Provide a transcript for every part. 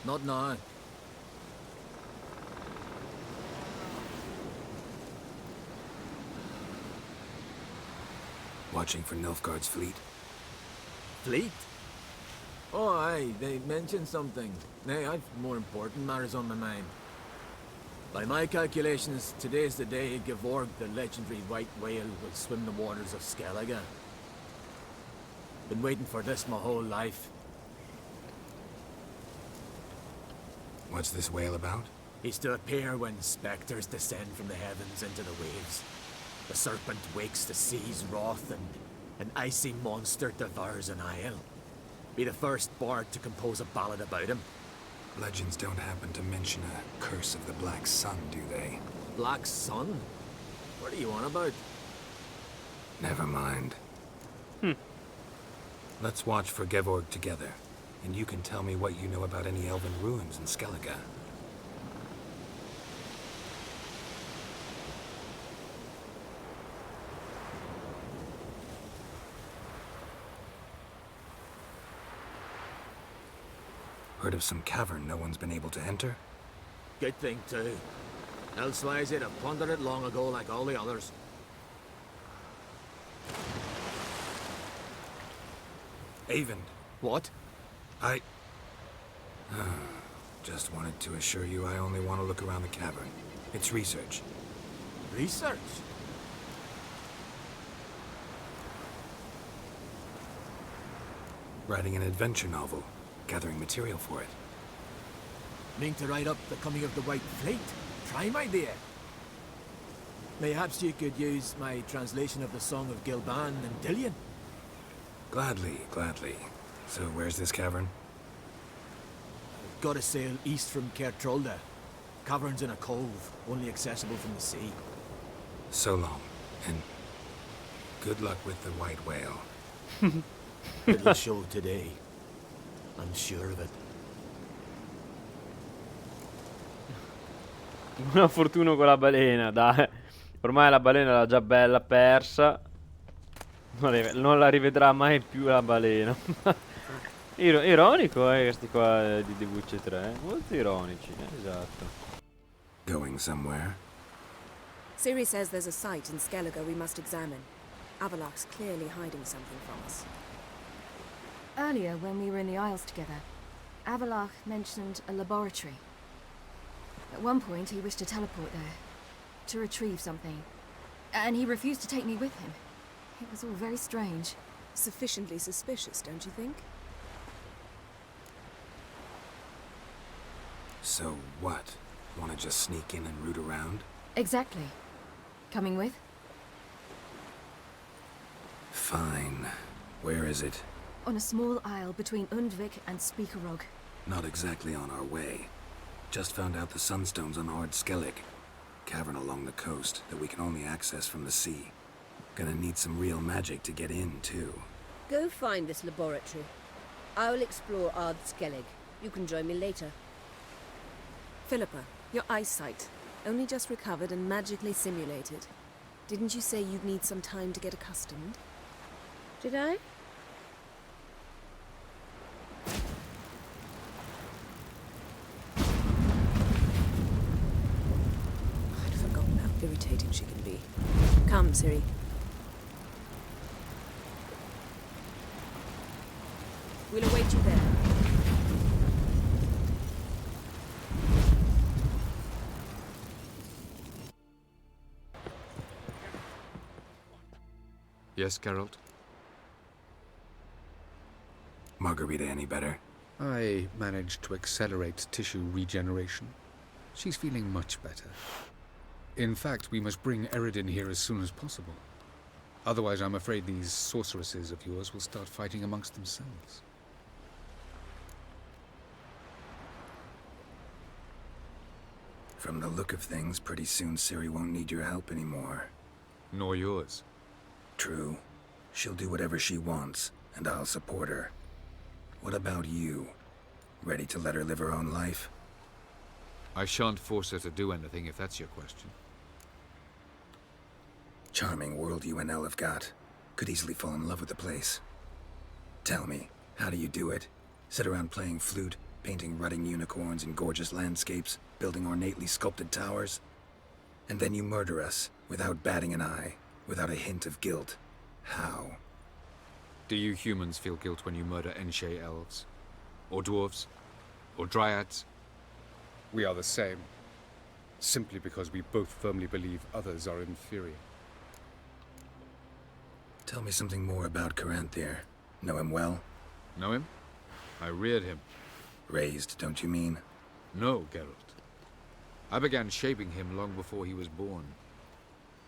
Not now. Watching for Nilfgaard's fleet? Fleet? Oh, aye, they mentioned something. Nay, I've more important matters on my mind. By my calculations, today's the day Gevorg, the legendary white whale, will swim the waters of Skellige. Been waiting for this my whole life. What's this whale about? He's to appear when spectres descend from the heavens into the waves. The serpent wakes the sea's wrath, and an icy monster devours an isle. Be the first bard to compose a ballad about him. Legends don't happen to mention a curse of the Black Sun, do they? Black Sun? What are you on about? Never mind. Let's watch for Gevorg together, and you can tell me what you know about any elven ruins in Skellige. Heard of some cavern no one's been able to enter? Good thing, too. Elsewise, they'd have plundered it long ago like all the others. Avon. What? I... just wanted to assure you I only want to look around the cavern. It's research. Research? Writing an adventure novel. Gathering material for it. Mean to write up the coming of the White Fleet? Prime idea. Mayhaps you could use my translation of the Song of Gilban and Dillion? Gladly, gladly. So where's this cavern? Gotta sail east from Kertrolda. Cavern's in a cove, only accessible from the sea. So long, and good luck with the white whale. It'll show today. I'm sure of it. Buona fortuna con la balena, dai. Ormai la balena l'ha già bella persa. Non la rivedrà mai più la balena. Ironico, questi qua di The Witcher 3. Molto ironici, esatto. Going somewhere? Ciri says there's a site in Skellige we must examine. Avallac'h's clearly hiding something from us. Earlier, when we were in the Isles together, Avallac'h mentioned a laboratory. At one point, he wished to teleport there, to retrieve something, and he refused to take me with him. It was all very strange. Sufficiently suspicious, don't you think? So what? Want to just sneak in and root around? Exactly. Coming with? Fine. Where is it? On a small isle between Undvik and Speakerog. Not exactly on our way. Just found out the sunstones on Ard Skellig. Cavern along the coast that we can only access from the sea. Gonna need some real magic to get in, too. Go find this laboratory. I will explore Ard Skellig. You can join me later. Philippa, your eyesight. Only just recovered and magically simulated. Didn't you say you'd need some time to get accustomed? Did I? I'd forgotten how irritating she can be. Come, Ciri. We'll await you there. Yes, Geralt? Margarita any better? I managed to accelerate tissue regeneration. She's feeling much better. In fact, we must bring Eredin here as soon as possible. Otherwise, I'm afraid these sorceresses of yours will start fighting amongst themselves. From the look of things, pretty soon Ciri won't need your help anymore. Nor yours. True. She'll do whatever she wants, and I'll support her. What about you? Ready to let her live her own life? I shan't force her to do anything, if that's your question. Charming world you and Elle have got. Could easily fall in love with the place. Tell me, how do you do it? Sit around playing flute, painting rutting unicorns in gorgeous landscapes, building ornately sculpted towers. And then you murder us, without batting an eye, without a hint of guilt. How? Do you humans feel guilt when you murder Enshe elves? Or dwarves? Or dryads? We are the same. Simply because we both firmly believe others are inferior. Tell me something more about Caranthier. Know him well? Know him? I reared him. Raised, don't you mean? No, Geralt. I began shaping him long before he was born.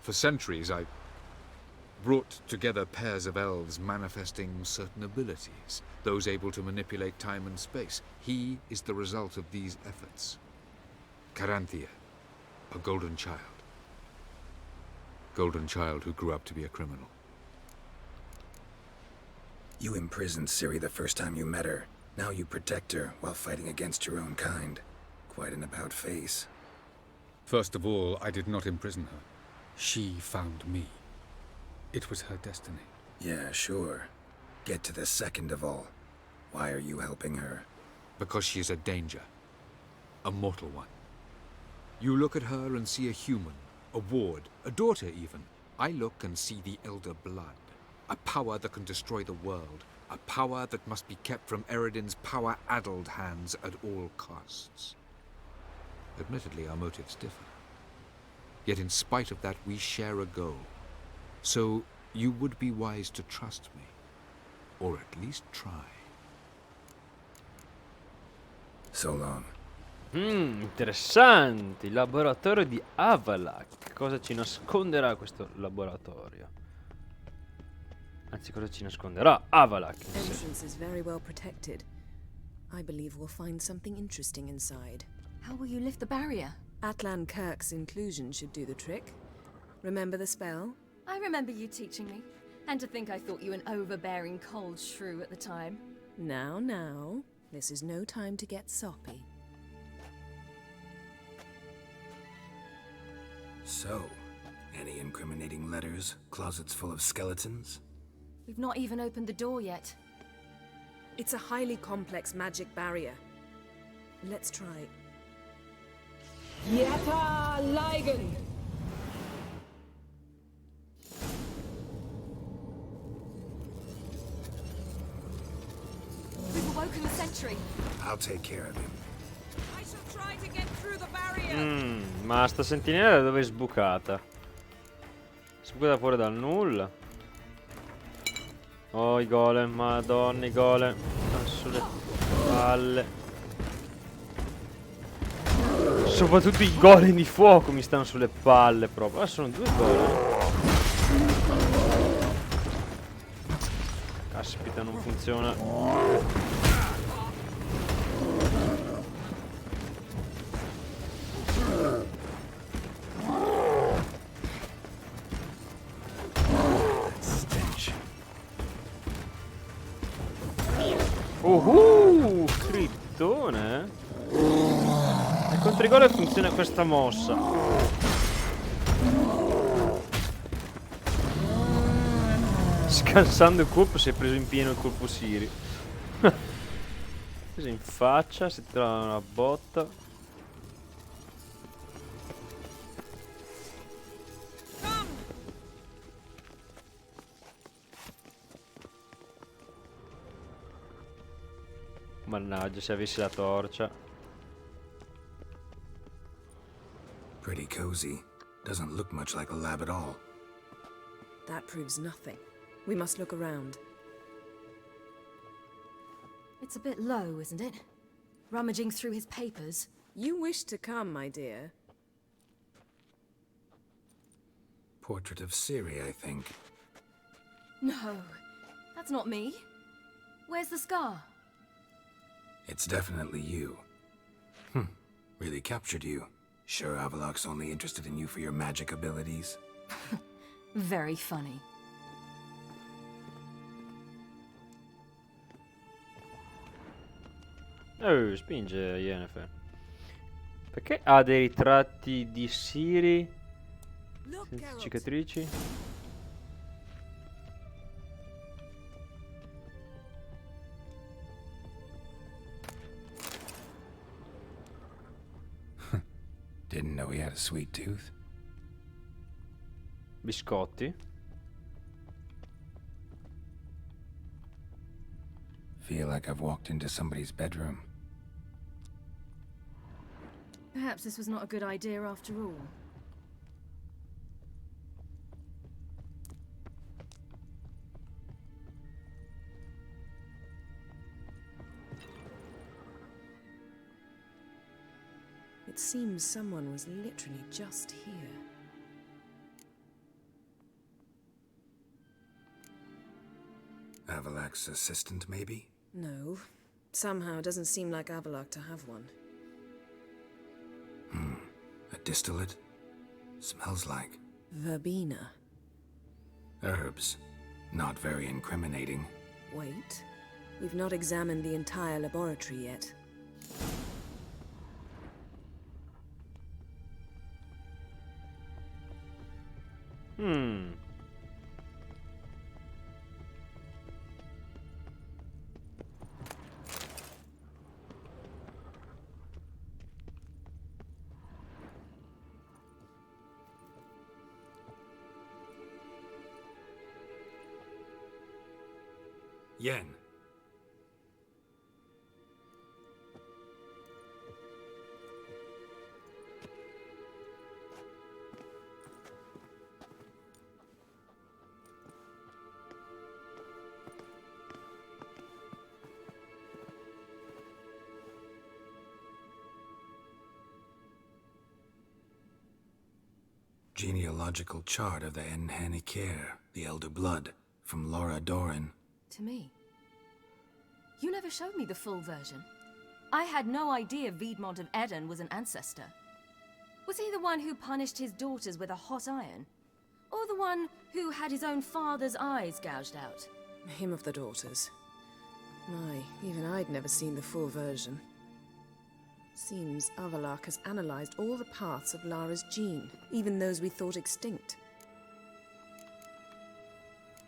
For centuries, I brought together pairs of elves manifesting certain abilities, those able to manipulate time and space. He is the result of these efforts. Caranthier, a golden child. Golden child who grew up to be a criminal. You imprisoned Ciri the first time you met her. Now you protect her while fighting against your own kind. Quite an about-face. First of all, I did not imprison her. She found me. It was her destiny. Yeah, sure. Get to the second of all. Why are you helping her? Because she is a danger. A mortal one. You look at her and see a human, a ward, a daughter even. I look and see the Elder Blood. A power that can destroy the world. A power that must be kept from Eredin's power-addled hands at all costs. Admittedly, our motives differ. Yet in spite of that, we share a goal. So, you would be wise to trust me. Or at least try. So long. Interessanti. Laboratorio di Avallac'h. Cosa ci nasconderà questo laboratorio? Anzi, cosa ci nasconderà Avallac'h in sé? Entrance is very well protected. I believe we'll find something interesting inside. How will you lift the barrier? Atlan Kirk's inclusion should do the trick. Remember the spell? I remember you teaching me. And to think I thought you an overbearing cold shrew at the time. Now. This is no time to get soppy. So, any incriminating letters? Closets full of skeletons? We've not even opened the door yet. It's a highly complex magic barrier. Let's try. Yata Ligen! We've awoken the sentry. I'll take care of him. I shall try to get through the barrier. Ma sta sentinella da dove è sbucata? Sbucata fuori dal nulla. Oh, i golem, madonna, i golem. Stanno sulle palle. Soprattutto i golem di fuoco mi stanno sulle palle proprio. Ah, sono due golem. Caspita, non funziona. Scrittone. E contro i gol funziona questa mossa. Scansando il colpo si è preso in pieno il colpo Siri. Preso in faccia, si trova una botta. Mannaggia, se avessi la torcia. Pretty cozy. Doesn't look much like a lab at all. That proves nothing. We must look around. It's a bit low, isn't it? Rummaging through his papers. You wish to come, my dear. Portrait of Ciri, I think. No, that's not me. Where's the scar? It's definitely you. Really captured you. Sure Avallac'h's only interested in you for your magic abilities? Very funny. Oh, spinge Yennefer. Perché ha dei ritratti di Ciri senza cicatrici? Didn't know he had a sweet tooth. Biscotti. Feel like I've walked into somebody's bedroom. Perhaps this was not a good idea after all. It seems someone was literally just here. Avallac'h's assistant, maybe? No. Somehow it doesn't seem like Avallac'h to have one. A distillate? Smells like Verbena. herbs. Not very incriminating. Wait. We've not examined the entire laboratory yet. Yen. Genealogical chart of the Enhanikir, the Elder Blood, from Laura Doran. To me. You never showed me the full version. I had no idea Viedmont of Eden was an ancestor. Was he the one who punished his daughters with a hot iron? Or the one who had his own father's eyes gouged out? Him of the daughters. My, even I'd never seen the full version. Seems Avallac'h has analyzed all the parts of Lara's gene, even those we thought extinct.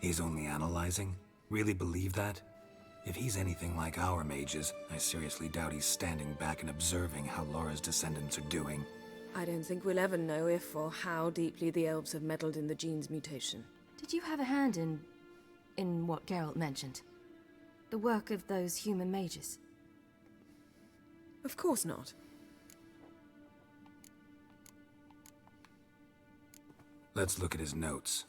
He's only analyzing? Really believe that? If he's anything like our mages, I seriously doubt he's standing back and observing how Laura's descendants are doing. I don't think we'll ever know if or how deeply the elves have meddled in the gene's mutation. Did you have a hand in what Geralt mentioned? The work of those human mages? Of course not. Let's look at his notes.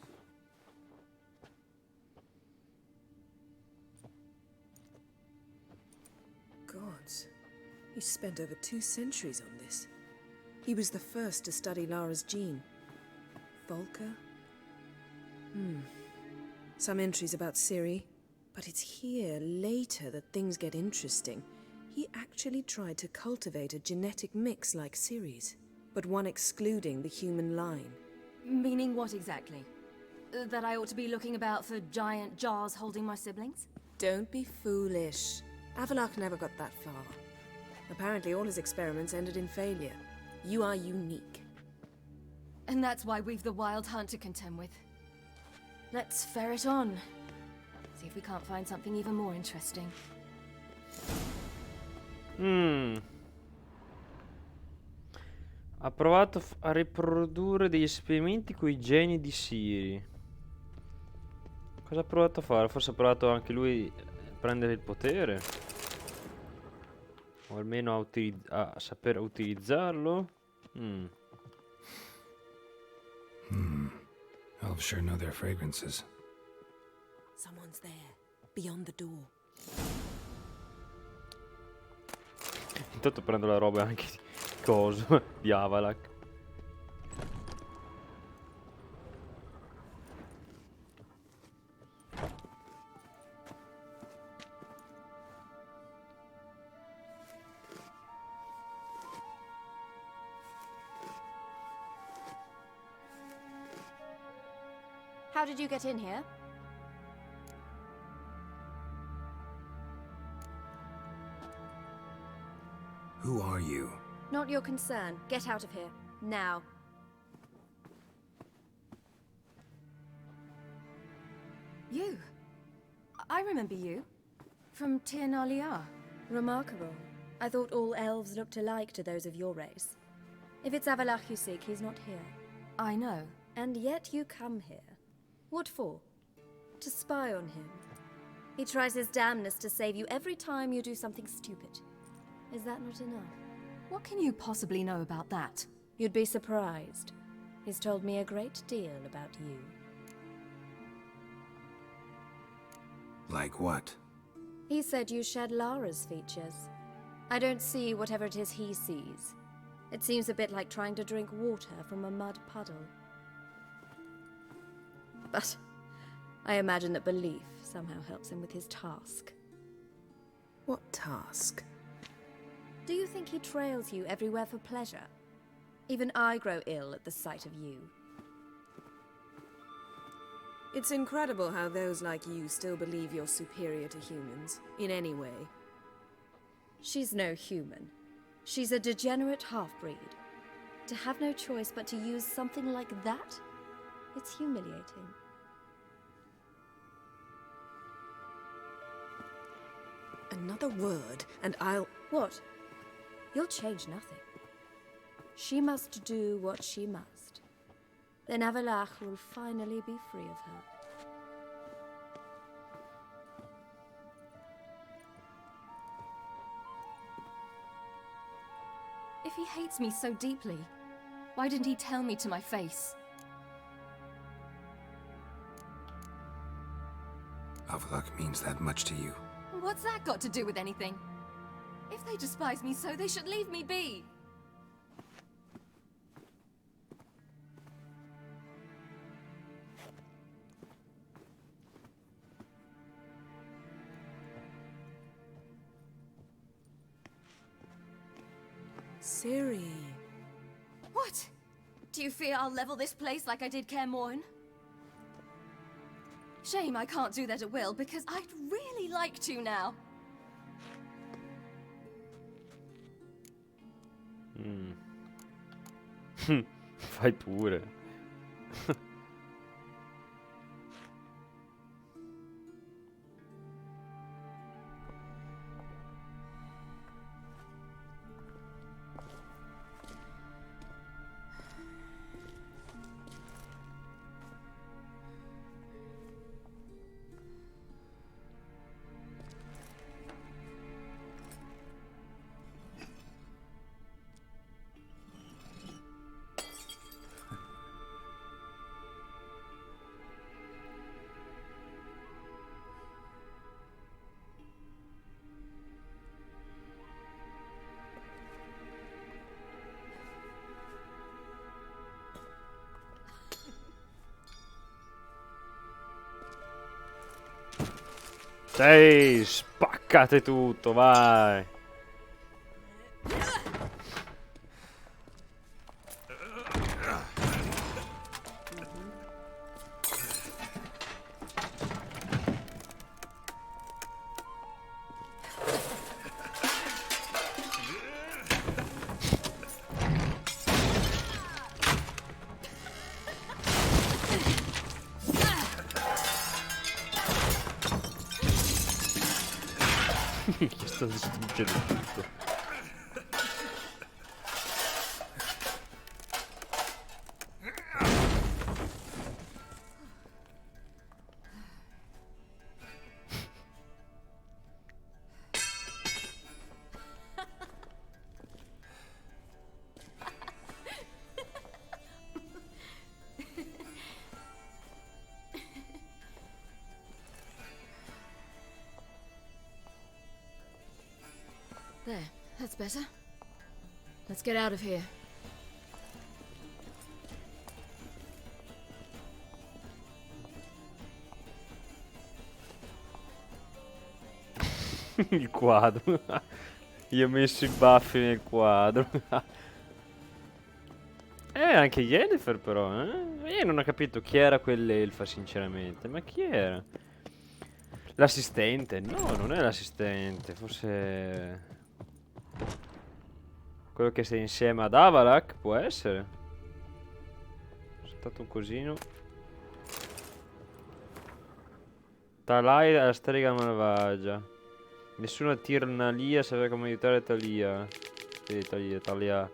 Gods. He spent over 2 centuries on this. He was the first to study Lara's gene. Volker? Some entries about Ciri, but it's here, later, that things get interesting. He actually tried to cultivate a genetic mix like Ciri's, but one excluding the human line. Meaning what exactly? That I ought to be looking about for giant jars holding my siblings? Don't be foolish. Avallac'h never got that far. Apparently all his experiments ended in failure. You are unique. And that's why we've the Wild Hunt to contend with. Let's ferret on. See if we can't find something even more interesting. Ha provato a riprodurre degli esperimenti con i geni di Ciri. Cosa ha provato a fare? Forse ha provato anche lui a prendere il potere? O almeno a saper utilizzarlo? Elves sure know their fragrances. Someone's there, beyond the door. Intanto prendo la roba anche di coso di Avallac'h. How did you get in here? Who are you? Not your concern. Get out of here. Now. You. I remember you. From Tir Remarkable. I thought all elves looked alike to those of your race. If it's Avallac'h you seek, he's not here. I know. And yet you come here. What for? To spy on him. He tries his damnedest to save you every time you do something stupid. Is that not enough? What can you possibly know about that? You'd be surprised. He's told me a great deal about you. Like what? He said you shared Lara's features. I don't see whatever it is he sees. It seems a bit like trying to drink water from a mud puddle. But I imagine that belief somehow helps him with his task. What task? Do you think he trails you everywhere for pleasure? Even I grow ill at the sight of you. It's incredible how those like you still believe you're superior to humans, in any way. She's no human. She's a degenerate half-breed. To have no choice but to use something like that? It's humiliating. Another word, and I'll... What? You'll change nothing. She must do what she must. Then Avallac'h will finally be free of her. If he hates me so deeply, why didn't he tell me to my face? Avallac'h means that much to you. What's that got to do with anything? If they despise me so, they should leave me be. Ciri. What? Do you fear I'll level this place like I did Kaer Morhen? Shame I can't do that at will, because I'd really like to now. Fai pure. Dai, spaccate tutto, vai. Che sta distruggendo tutto. There, that's better. Let's get out of here. Il quadro. Io ho messo i baffi nel quadro. Anche Yennefer però, Io non ho capito chi era quell'elfa, sinceramente. Ma chi era? L'assistente? No, non è l'assistente. Forse... quello che sei insieme ad Avallac'h, può essere. È stato un cosino. Talai è la strega malvagia. Nessuna Tirnalia sapeva come aiutare Talia. Sì, Talia.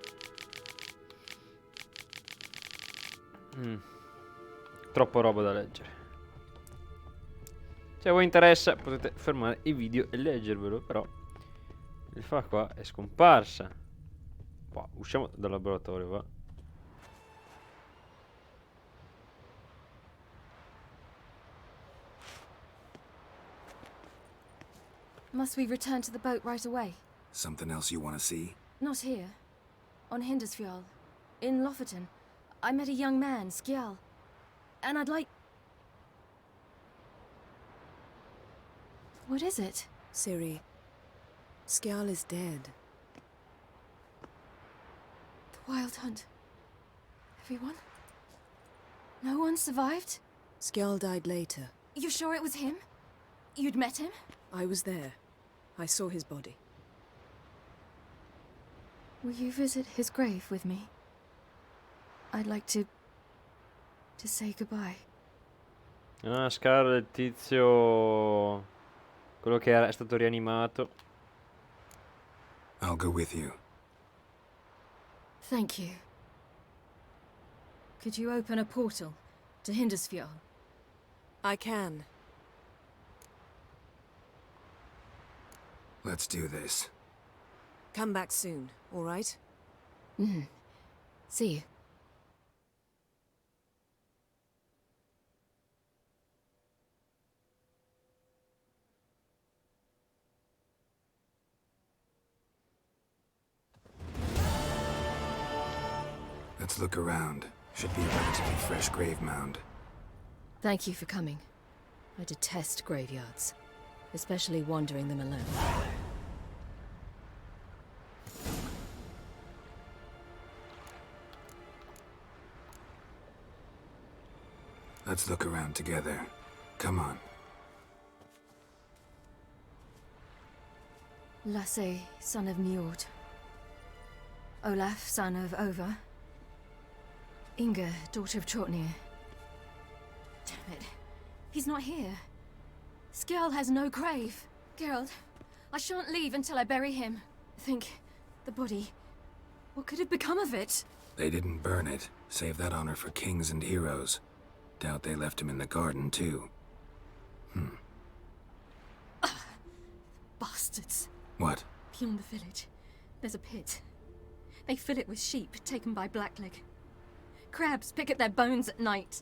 Troppa roba da leggere. Se a voi interessa potete fermare i video e leggervelo, però il fa qua è scomparsa. Boh, usciamo dal laboratorio, va. Must we return to the boat right away? Something else you want to see? Not here. On Hindusfjall. In Lofoten. I met a young man, Skjal. And I'd like... What is it? Ciri, Skjal is dead. The Wild Hunt. Everyone? No one survived? Skjal died later. You sure it was him? You'd met him? I was there. I saw his body. Will you visit his grave with me? I'd like to say goodbye. Ah, Scar, il tizio... quello che è stato rianimato. I'll go with you. Thank you. Could you open a portal to Hindusfjall? I can. Let's do this. Come back soon, all right? See you. Let's look around. Should be a relatively fresh grave mound. Thank you for coming. I detest graveyards, especially wandering them alone. Let's look around together. Come on. Lasse, son of Njord. Olaf, son of Over. Inga, daughter of Trotnir. Damn it. He's not here. Skjal has no grave. Geralt, I shan't leave until I bury him. Think, the body. What could have become of it? They didn't burn it. Save that honor for kings and heroes. Doubt they left him in the garden, too. Bastards. What? Beyond the village, there's a pit. They fill it with sheep taken by Blackleg. Crabs pick at their bones at night.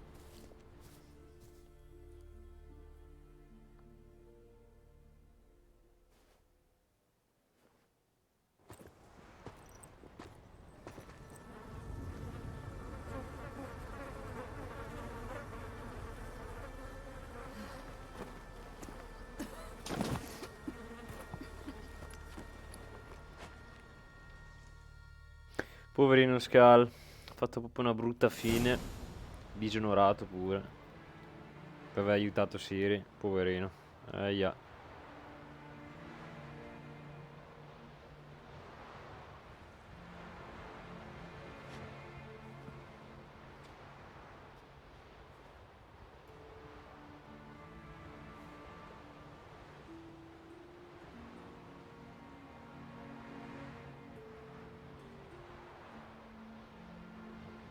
Poverino Scal, ha fatto proprio una brutta fine, disonorato pure, per aver aiutato Ciri, poverino, yeah.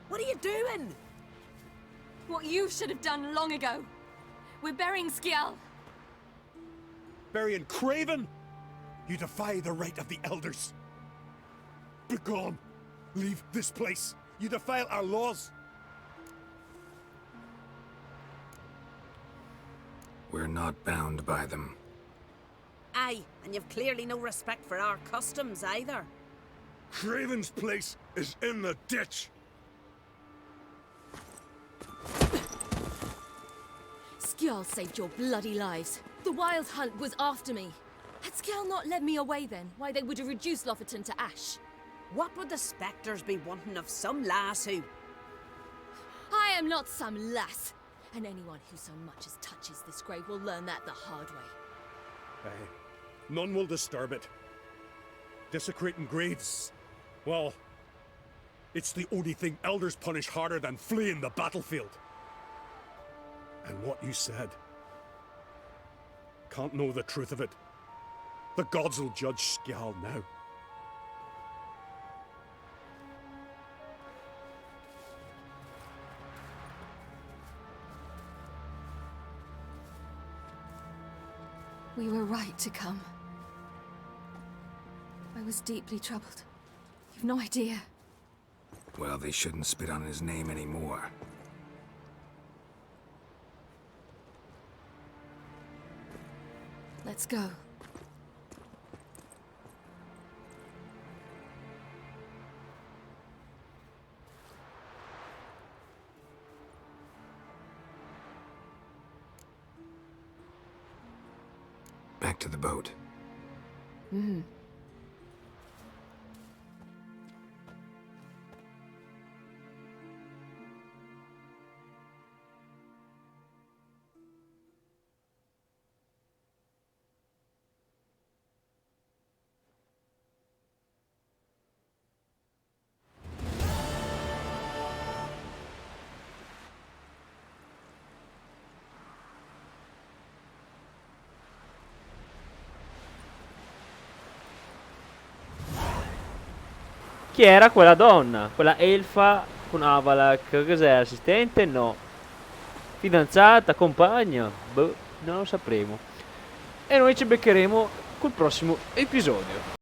What are you doing? What you should have done long ago. We're burying Skjal. Burying Craven? You defy the right of the elders. Begone! Leave this place. You defile our laws. We're not bound by them. Aye, and you've clearly no respect for our customs either. Craven's place is in the ditch. Skjal saved your bloody lives. The Wild Hunt was after me. Had Skjal not led me away then, why they would have reduced Lofoten to ash. What would the spectres be wanting of some lass who... I am not some lass, and anyone who so much as touches this grave will learn that the hard way. Aye. None will disturb it. Desecrating graves, well, it's the only thing elders punish harder than fleeing the battlefield. And what you said. Can't know the truth of it. The gods will judge Skjal now. We were right to come. I was deeply troubled. You've no idea. Well, they shouldn't spit on his name anymore. Let's go. Back to the boat. Mm-hmm. Chi era quella donna? Quella elfa con avallac'h? Cos'è? Assistente? No. Fidanzata? Compagna? Boh, non lo sapremo. E noi ci beccheremo col prossimo episodio.